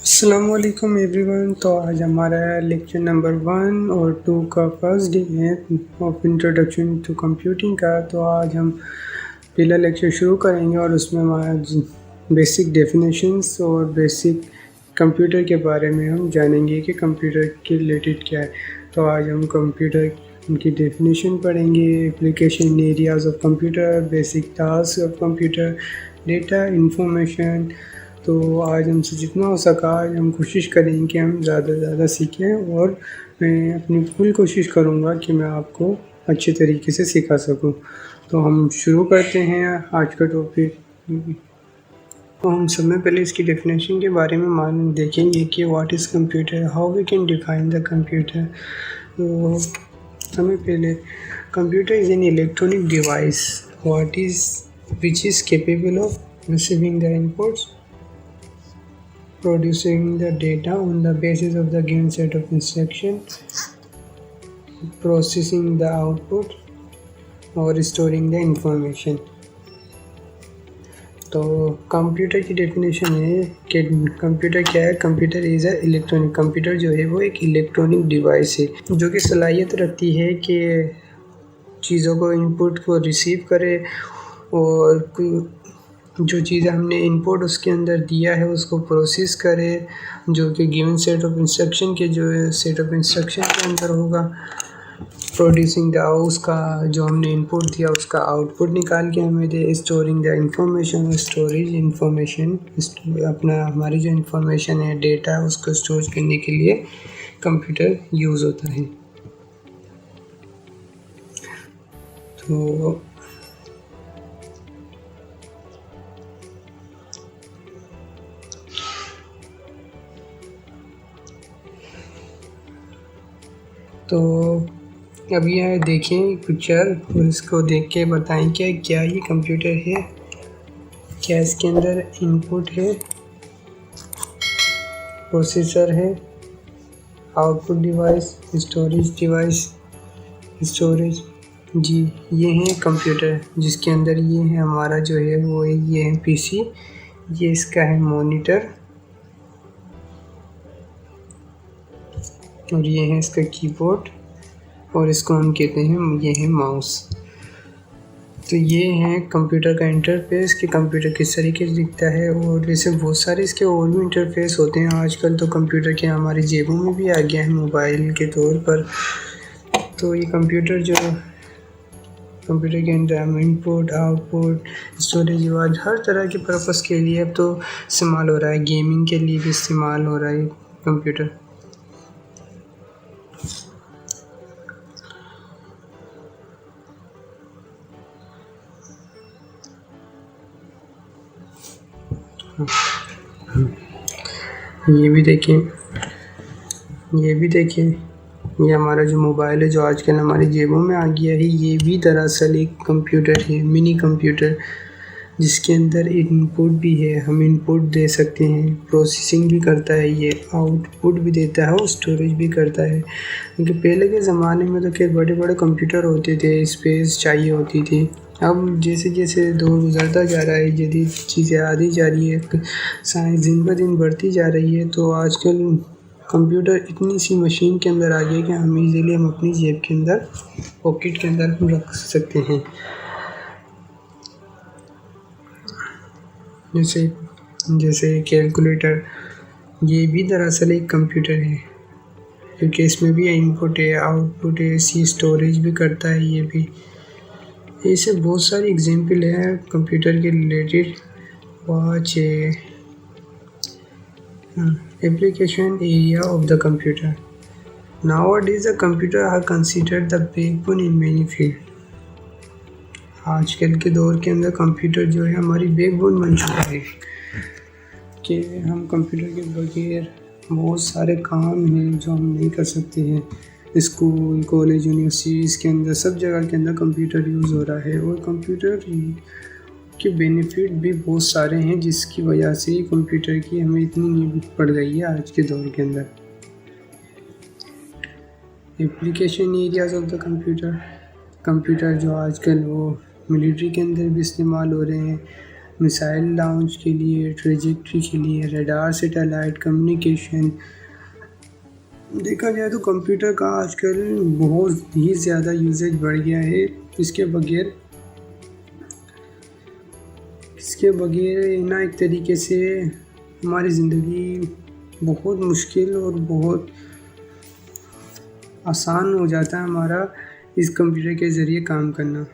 अस्सलामुअलैकुम एवरीवन। तो आज हमारा लेक्चर नंबर 1 और 2 का फर्स्ट डे है ऑफ इंट्रोडक्शन टू कंप्यूटिंग का। तो आज हम पहला लेक्चर शुरू करेंगे और उसमें हम आज बेसिक डेफिनेशंस और बेसिक कंप्यूटर के बारे में हम जानेंगे कि कंप्यूटर के रिलेटेड क्या है। तो आज हम कंप्यूटर की डेफिनेशन पढ़ेंगे, application areas of computer, basic task of computer, data information. तो आज हमसे जितना हो सका आज हम कोशिश करेंगे कि हम ज़्यादा से ज़्यादा सीखें और मैं अपनी फुल कोशिश करूँगा कि मैं आपको अच्छे तरीके से सिखा सकूँ। तो हम शुरू करते हैं आज का टॉपिक। तो हम सब में पहले इसकी डेफिनेशन के बारे में देखेंगे कि what is computer, how we can define the computer. तो हमें पहले computer is an electronic device which is capable of receiving the inputs, producing the data on the basis of the given set of instructions, processing the output और storing the information। तो computer की definition है कि computer क्या है। Computer is a electronic, computer जो है वो एक इलेक्ट्रॉनिक डिवाइस है जो कि सलाहियत रखती है कि चीज़ों को इनपुट को रिसीव करे और जो चीज़ें हमने इनपुट उसके अंदर दिया है उसको प्रोसेस करे, जो कि गिवन सेट ऑफ इंस्ट्रक्शन के अंदर होगा। प्रोड्यूसिंग द उसका जो हमने इनपुट दिया उसका आउटपुट निकाल के हमें दे। Storing the information, storage information, अपना हमारी जो इंफॉर्मेशन है डेटा है उसको स्टोर करने के लिए कंप्यूटर यूज़ होता है। तो अभी यहाँ देखें पिक्चर और इसको देख के बताएं कि क्या ये कंप्यूटर है, क्या इसके अंदर इनपुट है, प्रोसेसर है, आउटपुट डिवाइस, स्टोरेज। जी ये है कंप्यूटर जिसके अंदर ये है हमारा जो है वो ये है पीसी, ये इसका है मॉनिटर और ये है इसका कीबोर्ड और इसको हम कहते हैं ये है माउस। तो ये है कंप्यूटर का इंटरफेस कि कंप्यूटर किस तरीके से दिखता है। और वैसे बहुत सारे इसके और भी इंटरफेस होते हैं आजकल। तो कंप्यूटर के हमारी जेबों में भी आ गया है मोबाइल के तौर पर। तो ये कंप्यूटर के अंदर हम इनपुट आउटपुट स्टोरेज आवाज हर तरह के पर्पस के लिए अब तो इस्तेमाल हो रहा है। गेमिंग के लिए भी इस्तेमाल हो रहा है कंप्यूटर। ये भी देखें ये हमारा जो मोबाइल है जो आजकल हमारी जेबों में आ गया है, ये भी दरअसल एक कंप्यूटर है, मिनी कंप्यूटर, जिसके अंदर इनपुट भी है। हम इनपुट दे सकते हैं, प्रोसेसिंग भी करता है, ये आउटपुट भी देता है और स्टोरेज भी करता है। क्योंकि पहले के ज़माने में तो क्या बड़े बड़े कंप्यूटर होते थे, स्पेस चाहिए होती थी। अब जैसे जैसे दौर गुजरता जा रहा है, जदीद चीज़ें आती जा रही है, साइंस दिन ब दिन बढ़ती जा रही है, तो आजकल कंप्यूटर इतनी सी मशीन के अंदर आ गया कि हम इजीली हम अपनी जेब के अंदर पॉकेट के अंदर हम रख सकते हैं। जैसे कैलकुलेटर, ये भी दरअसल एक कंप्यूटर है क्योंकि इसमें भी इनपुट है आउटपुट है, सी स्टोरेज भी करता है। ये भी ऐसे बहुत सारी एग्जांपल है कंप्यूटर के related. Watch application area of the computer. Nowadays the computer are considered the backbone in many field। आजकल के दौर के अंदर कंप्यूटर जो है हमारी बैकबोन बन चुका है कि हम कंप्यूटर के बगैर बहुत सारे काम हैं जो हम नहीं कर सकते हैं। स्कूल कॉलेज यूनिवर्सिटीज़ के अंदर सब जगह के अंदर कंप्यूटर यूज़ हो रहा है और कंप्यूटर के बेनिफिट भी बहुत सारे हैं जिसकी वजह से कंप्यूटर की हमें इतनी नीड पड़ गई है आज के दौर के अंदर। Application areas of the computer, computer जो आजकल वो मिलिट्री के अंदर भी इस्तेमाल हो रहे हैं, मिसाइल लॉन्च के लिए, ट्रेजेक्ट्री के लिए, रडार, सैटेलाइट कम्युनिकेशन। देखा जाए तो कंप्यूटर का आजकल बहुत ही ज़्यादा यूसेज बढ़ गया है। इसके बगैर ना एक तरीके से हमारी ज़िंदगी बहुत मुश्किल और बहुत आसान हो जाता है हमारा इस कंप्यूटर के ज़रिए काम करना।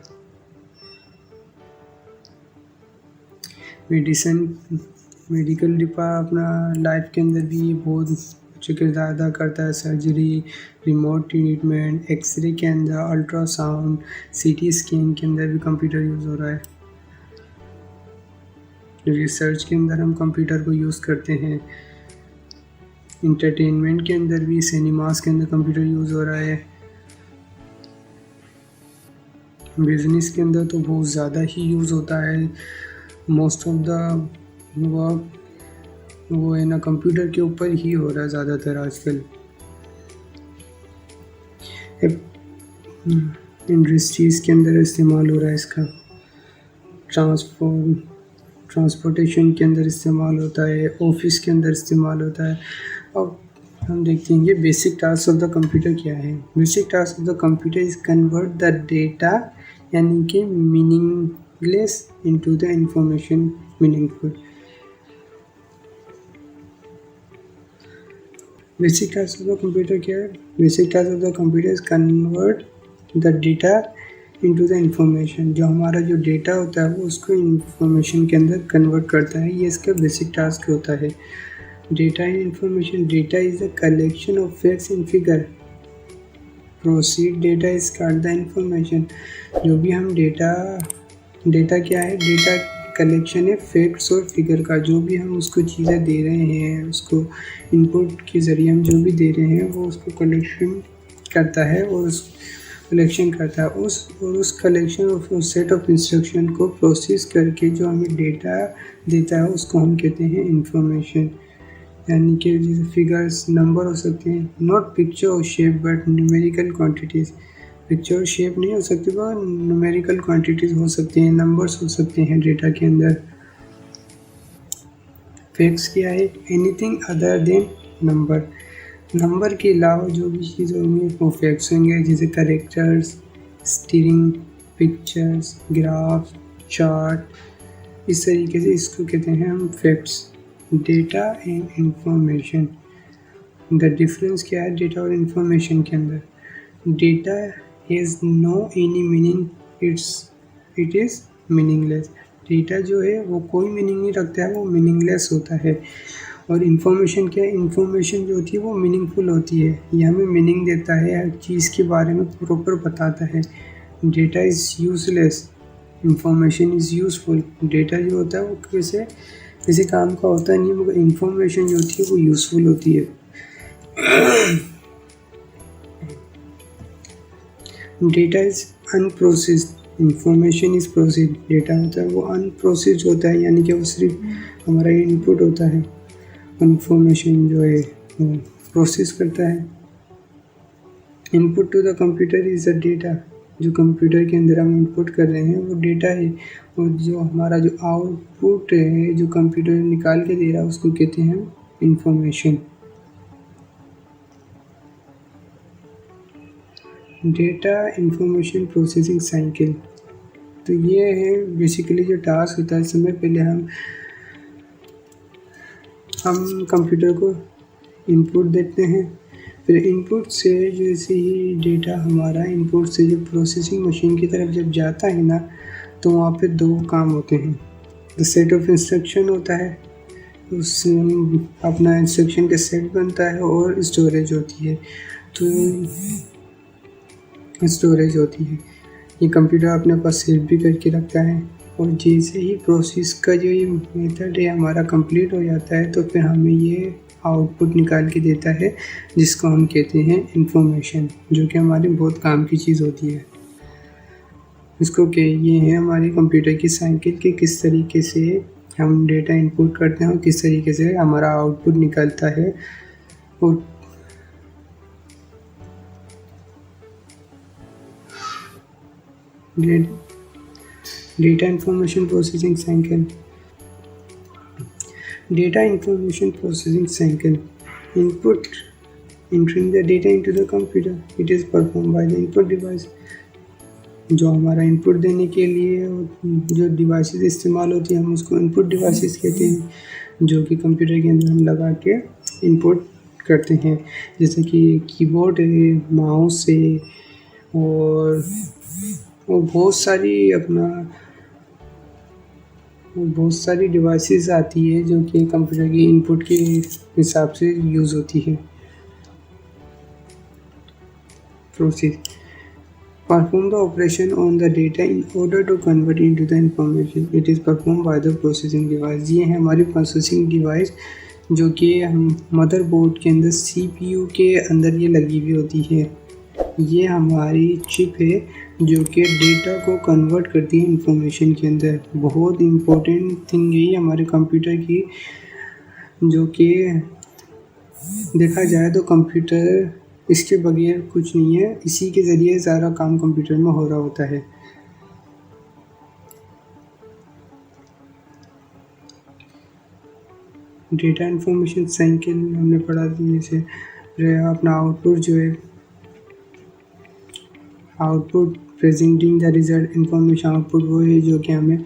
मेडिकल अपना लाइफ के अंदर भी बहुत अच्छा किरदार अदा करता है। सर्जरी, रिमोट ट्रीटमेंट, एक्सरे के अंदर, अल्ट्रासाउंड, सीटी स्कैन के अंदर भी कंप्यूटर यूज़ हो रहा है। रिसर्च के अंदर हम कंप्यूटर को यूज़ करते हैं। इंटरटेनमेंट के अंदर भी, सिनेमास के अंदर कंप्यूटर यूज़ हो रहा है। बिजनेस के अंदर तो बहुत ज़्यादा ही यूज़ होता है। मोस्ट ऑफ द वर्क वो है ना कंप्यूटर के ऊपर ही हो रहा है ज़्यादातर आजकल। इंडस्ट्रीज़ के अंदर इस्तेमाल हो रहा है इसका। ट्रांसपोर्टेशन के अंदर इस्तेमाल होता है, ऑफिस के अंदर इस्तेमाल होता है। अब हम देखते हैं ये basic task of the computer क्या है। Basic task of the computer is convert the data, यानी कि meaningless into the information meaningful. Basic task of the computer क्या है? Basic task of the computer is convert the data into the information. जो हमारा जो data होता है वो उसको इंफॉर्मेशन के अंदर कन्वर्ट करता है, ये इसका बेसिक टास्क होता है। Data and information. Data is the collection of facts and figure. Proceed data is called the information. जो भी हम डेटा क्या है? डेटा कलेक्शन है फैक्ट्स और फिगर का। जो भी हम उसको चीज़ें दे रहे हैं, उसको इनपुट के ज़रिए हम जो भी दे रहे हैं वो उसको कलेक्शन करता है और उस कलेक्शन ऑफ उस सेट ऑफ इंस्ट्रक्शन को प्रोसेस करके जो हमें डेटा देता है उसको हम कहते हैं इंफॉर्मेशन। यानी कि जैसे फिगर्स, नंबर हो सकते हैं, नॉट पिक्चर और shape but numerical quantities. Picture और शेप नहीं हो सकती, वो न्यूमेरिकल क्वांटिटीज़ हो सकती हैं, नंबर्स हो सकते हैं डेटा के अंदर। फैक्ट्स क्या है? Anything other than number. Number के अलावा जो भी चीज़ होंगी वो फैक्ट्स होंगे, जैसे characters, string, pictures, graph, chart. इस तरीके से इसको कहते हैं हम facts. Data and information. The difference क्या है डेटा और इंफॉर्मेशन के अंदर? Data has no any meaning, it is meaningless. Data जो है वो कोई मीनिंग नहीं रखता है, वो मीनिंगलेस होता है। और इन्फॉर्मेशन क्या है? इन्फॉर्मेशन जो होती है वो मीनिंगफुल होती है, ये हमें मीनिंग देता है, हर चीज़ के बारे में प्रॉपर बताता है। Data is useless, information is useful. Data जो होता है वो किसी काम का होता नहीं है, मगर इन्फॉर्मेशन जो होती है वो यूज़फुल होती है। Data is unprocessed, information is processed. Data होता है वो अनप्रोसेस्ड होता है, यानी कि वो सिर्फ हमारा इनपुट होता है। इंफॉर्मेशन जो है वो प्रोसेस करता है। Input to the computer is the data. जो कंप्यूटर के अंदर हम इनपुट कर रहे हैं वो डेटा है, और जो हमारा जो आउटपुट है जो कंप्यूटर निकाल के दे रहा है उसको कहते हैं information. Data information processing cycle. तो ये है बेसिकली जो टास्क होता है। समय पहले हम कंप्यूटर को इनपुट देते हैं, फिर इनपुट से जैसे ही डेटा हमारा इनपुट से जब प्रोसेसिंग मशीन की तरफ जब जाता है ना, तो वहाँ पे दो काम होते हैं। द सेट ऑफ इंस्ट्रक्शन होता है, उस अपना इंस्ट्रक्शन का सेट बनता है, और स्टोरेज होती है। तो स्टोरेज होती है, ये कंप्यूटर अपने पास सेव भी करके रखता है। और जैसे ही प्रोसेस का जो ये मेथड है हमारा कंप्लीट हो जाता है, तो फिर हमें ये आउटपुट निकाल के देता है, जिसको हम कहते हैं इंफॉर्मेशन, जो कि हमारे बहुत काम की चीज़ होती है। इसको के ये है हमारी कंप्यूटर की साइकिल कि किस तरीके से हम डेटा इनपुट करते हैं और किस तरीके से हमारा आउटपुट निकलता है। और data information processing cycle. Data information processing cycle. Input. Entering the data into the computer. It is performed by the input device. जो हमारा इनपुट देने के लिए जो डिवाइसेस इस्तेमाल होती हैं हम उसको इनपुट डिवाइसेस कहते हैं, जो कि कंप्यूटर के अंदर हम लगा के इनपुट करते हैं, जैसे कि कीबोर्ड है, माउस है और बहुत सारी डिवाइसेस आती है जो कि कंप्यूटर की इनपुट के हिसाब से यूज़ होती है। Process perform the operation on the data in order to convert into the information. It is performed by the processing device. ये है हमारी प्रोसेसिंग डिवाइस जो कि हम मदरबोर्ड के अंदर CPU के अंदर ये लगी हुई होती है। ये हमारी चिप है जो कि डेटा को कन्वर्ट करती है इंफॉर्मेशन के अंदर। बहुत इम्पोर्टेंट थिंग है ये हमारे कंप्यूटर की, जो कि देखा जाए तो कंप्यूटर इसके बगैर कुछ नहीं है। इसी के ज़रिए सारा काम कंप्यूटर में हो रहा होता है। डेटा इंफॉर्मेशन साइकिल हमने पढ़ा दी, जैसे अपना आउटपुट जो है, output presenting the result information. Output वो है जो कि हमें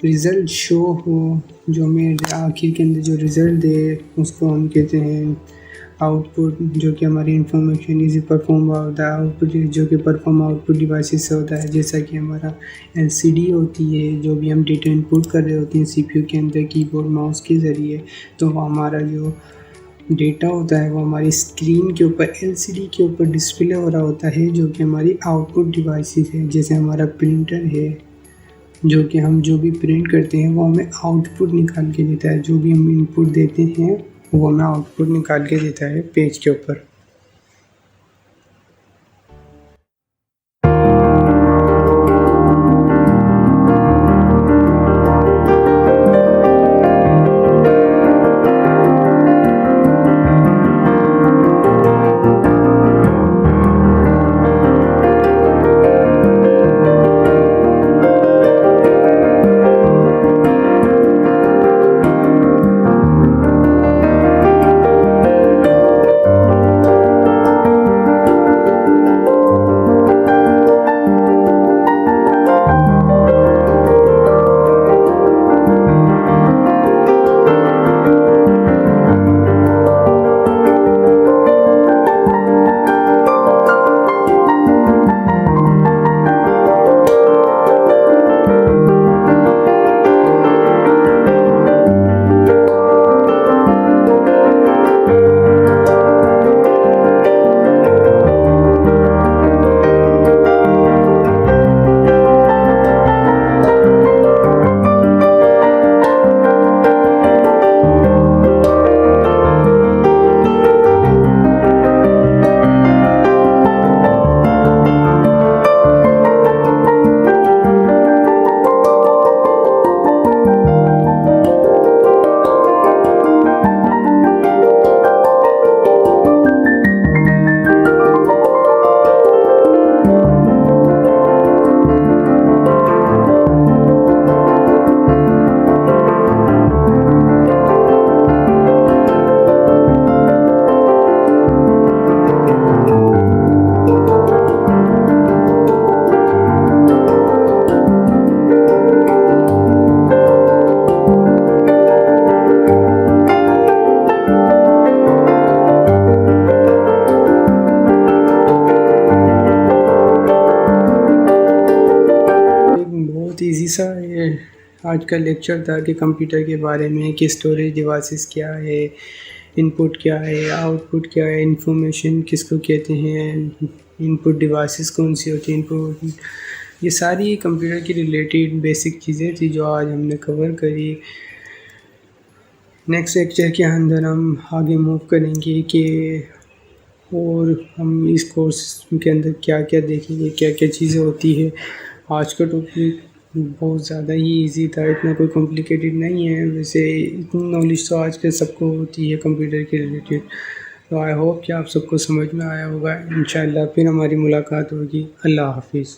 रिज़ल्ट शो हो, जो हमें आखिर के अंदर जो रिज़ल्ट दे उसको हम कहते हैं आउटपुट, जो कि हमारी इंफॉर्मेशन इजी परफॉर्म होता है। आउटपुट जो कि परफॉर्म आउटपुट डिवाइसेस से होता है, जैसा कि हमारा LCD होती है, जो भी हम डेटा इनपुट कर रहे होते हैं CPU के अंदर कीबोर्ड माउस के ज़रिए, तो हमारा जो डेटा होता है वो हमारी स्क्रीन के ऊपर LCD के ऊपर डिस्प्ले हो रहा होता है, जो कि हमारी आउटपुट डिवाइसेस है। जैसे हमारा प्रिंटर है, जो कि हम जो भी प्रिंट करते हैं वो हमें आउटपुट निकाल के देता है। जो भी हम इनपुट देते हैं वो हमें आउटपुट निकाल के देता है पेज के ऊपर। ईजी सा ये आज का लेक्चर था कि कंप्यूटर के बारे में कि स्टोरेज डिवाइसेस क्या है, इनपुट क्या है, आउटपुट क्या है, इंफॉर्मेशन किसको कहते हैं, इनपुट डिवाइसेस कौन सी होती हैं, इनपुट, ये सारी कंप्यूटर की रिलेटेड बेसिक चीज़ें थी जो आज हमने कवर करी। नेक्स्ट लेक्चर के अंदर हम आगे मूव करेंगे कि और हम इस कोर्स के अंदर क्या क्या देखेंगे, क्या क्या चीज़ें होती है। आज का टॉपिक बहुत ज़्यादा ही इजी था, इतना कोई कॉम्प्लिकेटेड नहीं है। वैसे इतनी नॉलेज तो आज के सबको होती है कंप्यूटर के रिलेटेड। तो आई होप कि आप सबको समझ में आया होगा। इंशाल्लाह फिर हमारी मुलाकात होगी। अल्लाह हाफिज़।